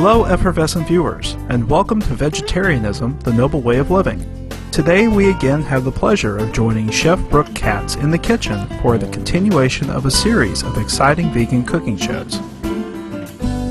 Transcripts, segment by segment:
Hello effervescent viewers, and welcome to Vegetarianism, the Noble Way of Living. Today we again have the pleasure of joining Chef Brooke Katz in the kitchen for the continuation of a series of exciting vegan cooking shows.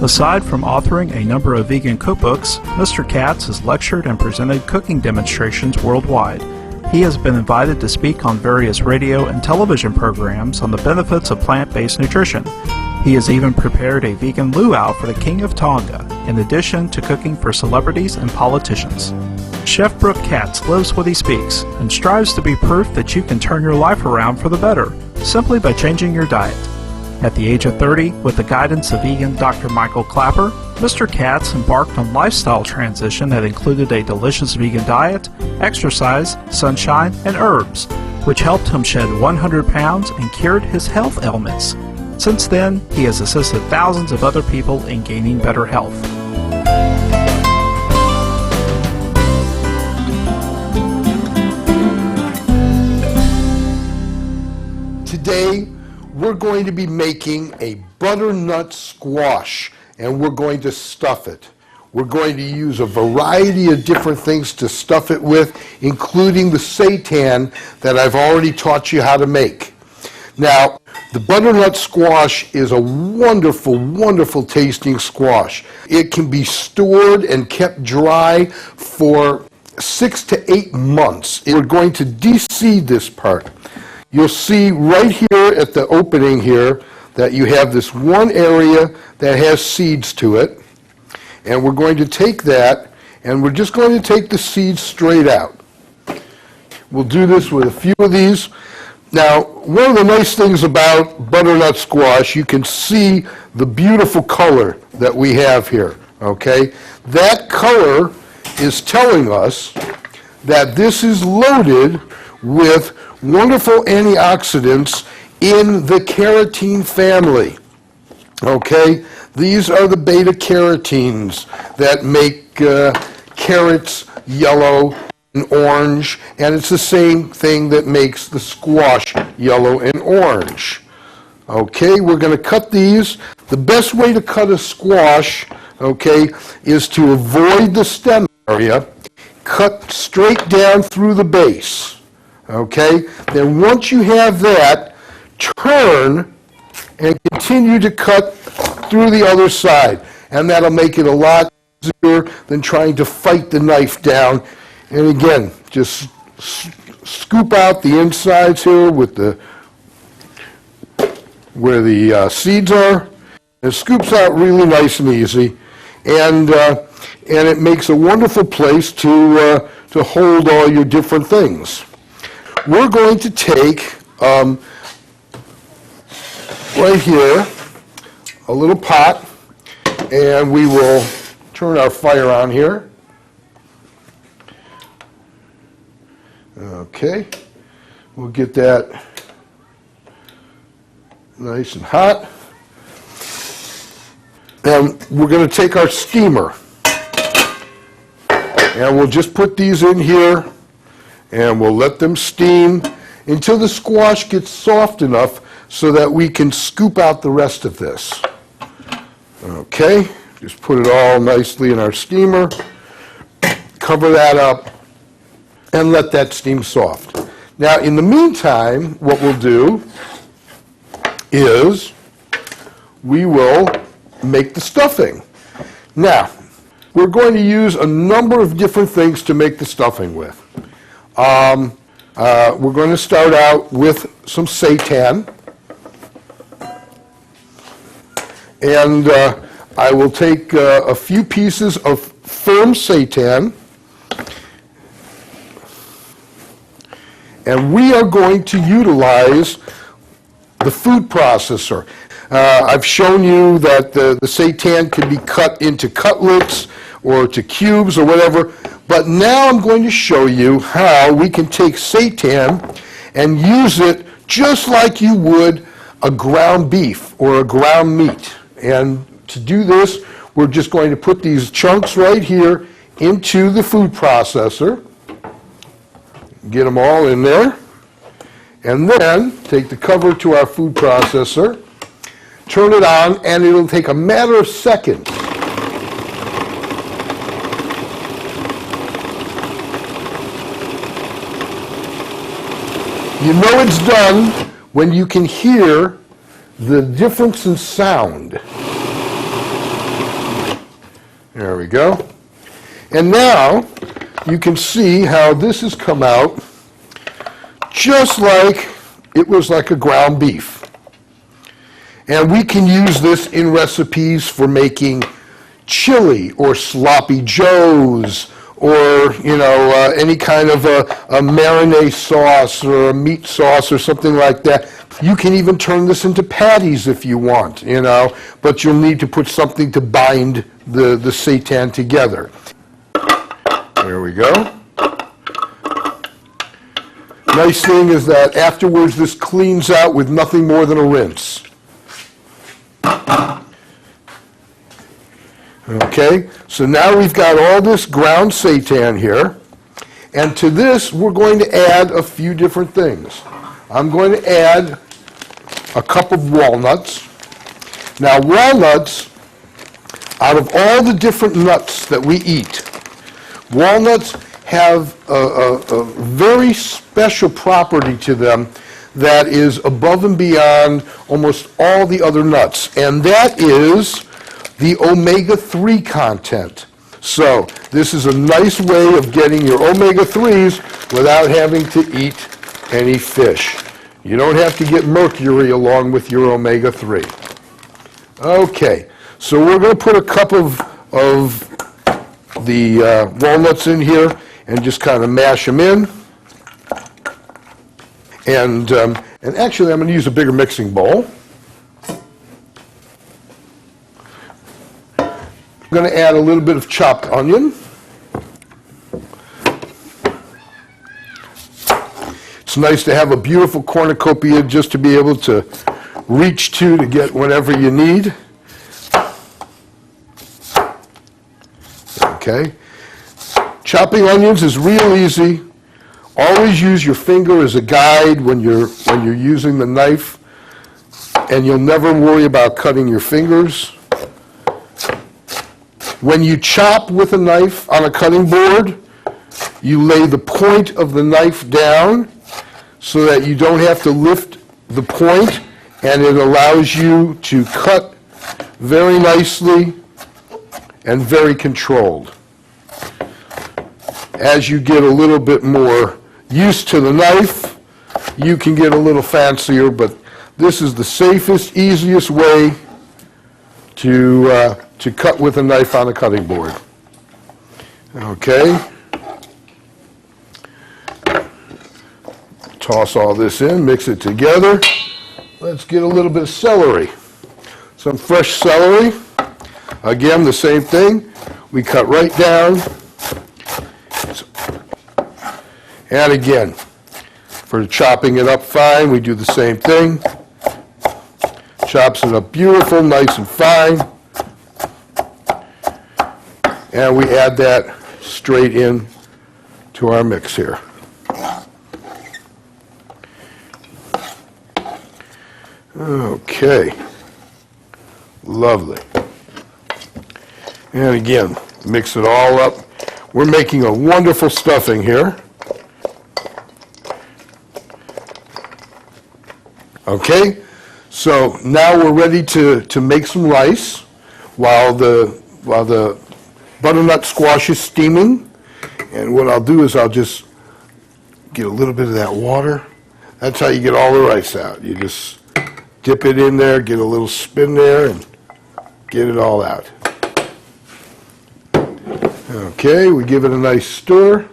Aside from authoring a number of vegan cookbooks, Mr. Katz has lectured and presented cooking demonstrations worldwide. He has been invited to speak on various radio and television programs on the benefits of plant-based nutrition. He has even prepared a vegan luau for the King of Tonga, in addition to cooking for celebrities and politicians. Chef Brooke Katz lives what he speaks and strives to be proof that you can turn your life around for the better, simply by changing your diet. At the age of 30, with the guidance of vegan Dr. Michael Clapper, Mr. Katz embarked on lifestyle transition that included a delicious vegan diet, exercise, sunshine, and herbs, which helped him shed 100 pounds and cured his health ailments. Since then, he has assisted thousands of other people in gaining better health. Today, we're going to be making a butternut squash, and we're going to stuff it. We're going to use a variety of different things to stuff it with, including the seitan that I've already taught you how to make. Now, the butternut squash is a wonderful, wonderful tasting squash. It can be stored and kept dry for 6 to 8 months. We're going to de-seed this part. You'll see right here at the opening here that you have this one area that has seeds to it. And we're going to take that, and we're just going to take the seeds straight out. We'll do this with a few of these. Now, one of the nice things about butternut squash, you can see the beautiful color that we have here, okay? That color is telling us that this is loaded with wonderful antioxidants in the carotene family, okay? These are the beta-carotenes that make carrots yellow and orange, and it's the same thing that makes the squash yellow and orange. Okay, we're going to cut these. The best way to cut a squash, okay, is to avoid the stem area, cut straight down through the base. Okay, then once you have that, turn and continue to cut through the other side, and that'll make it a lot easier than trying to fight the knife down. And again, just scoop out the insides here with where the seeds are. It scoops out really nice and easy, and it makes a wonderful place to hold all your different things. We're going to take right here a little pot, and we will turn our fire on here. Okay, we'll get that nice and hot. And we're going to take our steamer, and we'll just put these in here, and we'll let them steam until the squash gets soft enough so that we can scoop out the rest of this. Okay, just put it all nicely in our steamer, cover that up, and let that steam soft. Now, in the meantime, what we'll do is we will make the stuffing. Now, we're going to use a number of different things to make the stuffing with. We're going to start out with some seitan. And I will take a few pieces of firm seitan, and we are going to utilize the food processor. I've shown you that the seitan can be cut into cutlets or to cubes or whatever, but now I'm going to show you how we can take seitan and use it just like you would a ground beef or a ground meat. And to do this, we're just going to put these chunks right here into the food processor. Get them all in there. And then take the cover to our food processor, turn it on, and it'll take a matter of seconds You know it's done when you can hear the difference in sound. There we go. And now you can see how this has come out just like it was like a ground beef. And we can use this in recipes for making chili or sloppy joes or, any kind of a marinade sauce or a meat sauce or something like that. You can even turn this into patties if you want, but you'll need to put something to bind the seitan together. There we go. Nice thing is that afterwards this cleans out with nothing more than a rinse. Okay, so now we've got all this ground seitan here, and to this we're going to add a few different things. I'm going to add a cup of walnuts. Now walnuts, out of all the different nuts that we eat, walnuts have a very special property to them that is above and beyond almost all the other nuts, and that is the omega-3 content. So this is a nice way of getting your omega-3s without having to eat any fish. You don't have to get mercury along with your omega-3. Okay, so we're going to put a cup of the walnuts in here and just kind of mash them in. And actually I'm going to use a bigger mixing bowl. I'm going to add a little bit of chopped onion. It's nice to have a beautiful cornucopia just to be able to reach to get whatever you need. Okay. Chopping onions is real easy. Always use your finger as a guide when you're using the knife, and you'll never worry about cutting your fingers. When you chop with a knife on a cutting board, you lay the point of the knife down so that you don't have to lift the point, and it allows you to cut very nicely and very controlled. As you get a little bit more used to the knife, you can get a little fancier, but this is the safest, easiest way to cut with a knife on a cutting board. Okay. Toss all this in, mix it together. Let's get a little bit of celery. Some fresh celery. Again, the same thing. We cut right down. And again, for chopping it up fine, we do the same thing. Chops it up beautiful, nice and fine. And we add that straight in to our mix here. Okay. Lovely. And again, mix it all up. We're making a wonderful stuffing here. Okay, so now we're ready to make some rice while the butternut squash is steaming. And what I'll do is I'll just get a little bit of that water. That's how you get all the rice out. You just dip it in there, get a little spin there, and get it all out. Okay, we give it a nice stir.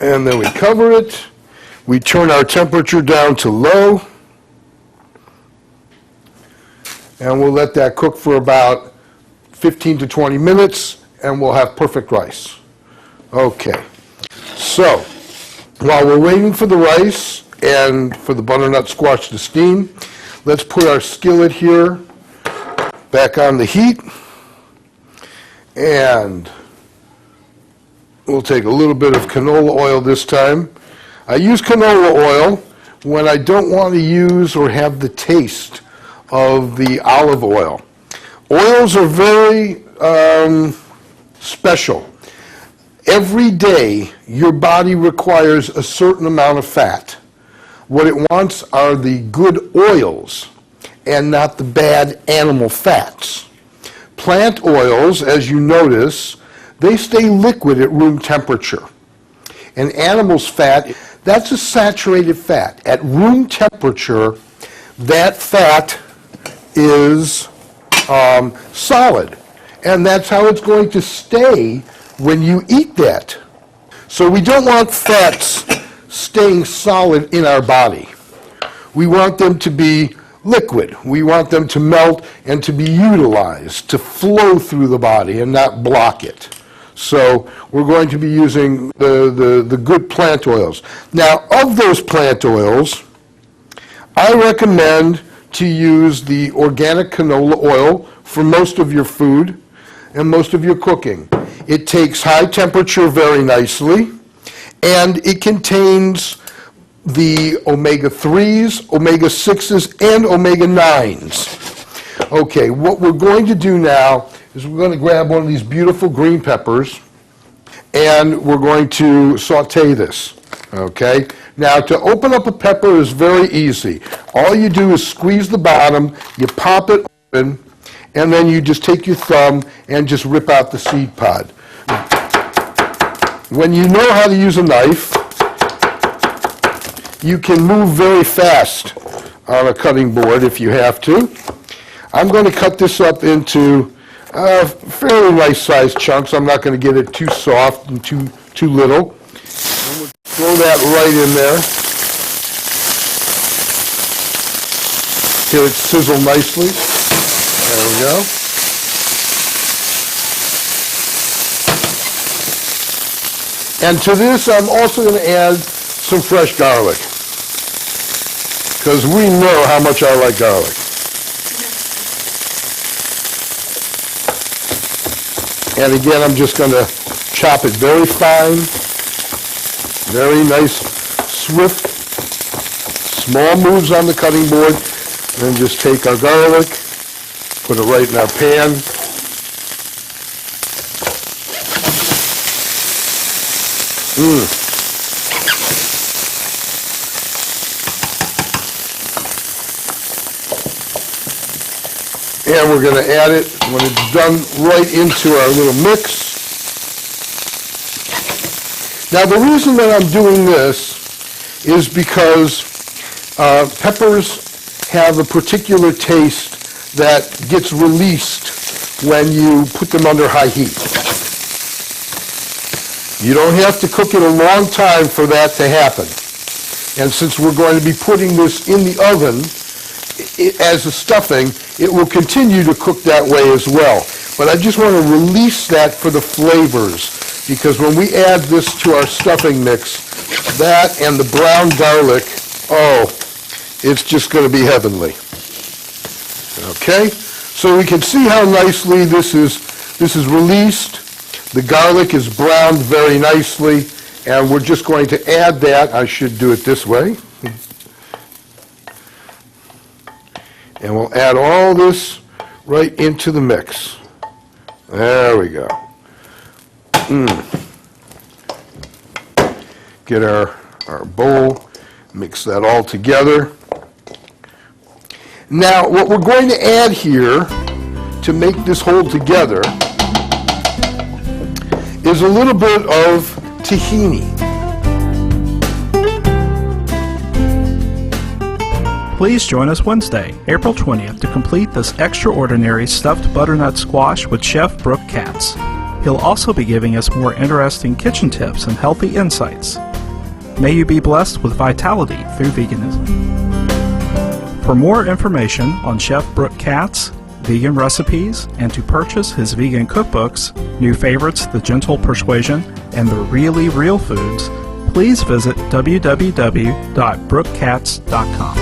And then we cover it. We turn our temperature down to low. And we'll let that cook for about 15 to 20 minutes, and we'll have perfect rice. Okay. So, while we're waiting for the rice and for the butternut squash to steam, let's put our skillet here back on the heat. And we'll take a little bit of canola oil this time. I use canola oil when I don't want to use or have the taste of the olive oil. Oils are very special. Every day, your body requires a certain amount of fat. What it wants are the good oils and not the bad animal fats. Plant oils, as you notice, they stay liquid at room temperature. And animal's fat, that's a saturated fat. At room temperature, that fat is solid. And that's how it's going to stay when you eat that. So we don't want fats staying solid in our body. We want them to be liquid. We want them to melt and to be utilized, to flow through the body and not block it. So we're going to be using the good plant oils. Now, of those plant oils, I recommend to use the organic canola oil for most of your food and most of your cooking. It takes high temperature very nicely, and it contains the omega-3s, omega-6s, and omega-9s. Okay, what we're going to do now is we're going to grab one of these beautiful green peppers, and we're going to saute this. Okay? Now, to open up a pepper is very easy. All you do is squeeze the bottom, you pop it open, and then you just take your thumb and just rip out the seed pod. When you know how to use a knife, you can move very fast on a cutting board if you have to. I'm going to cut this up into fairly nice sized chunks. I'm not going to get it too soft and too little. And we'll throw that right in there. Till it sizzle nicely. There we go. And to this, I'm also going to add some fresh garlic, because we know how much I like garlic. And again, I'm just going to chop it very fine, very nice, swift, small moves on the cutting board, and then just take our garlic, put it right in our pan. And we're going to add it when it's done right into our little mix. Now the reason that I'm doing this is because peppers have a particular taste that gets released when you put them under high heat. You don't have to cook it a long time for that to happen. And since we're going to be putting this in the oven as a stuffing, it will continue to cook that way as well. But I just want to release that for the flavors, because when we add this to our stuffing mix, that and the brown garlic, oh, it's just going to be heavenly. Okay? So we can see how nicely this is released. The garlic is browned very nicely, and we're just going to add that. I should do it this way. And we'll add all this right into the mix. There we go. Get our bowl, mix that all together. Now, what we're going to add here to make this hold together is a little bit of tahini. Please join us Wednesday, April 20th, to complete this extraordinary stuffed butternut squash with Chef Brooke Katz. He'll also be giving us more interesting kitchen tips and healthy insights. May you be blessed with vitality through veganism. For more information on Chef Brooke Katz, vegan recipes, and to purchase his vegan cookbooks, New Favorites, The Gentle Persuasion, and The Really Real Foods, please visit www.brookekatz.com.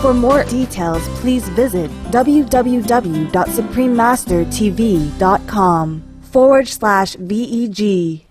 For more details, please visit www.suprememastertv.com/VEG.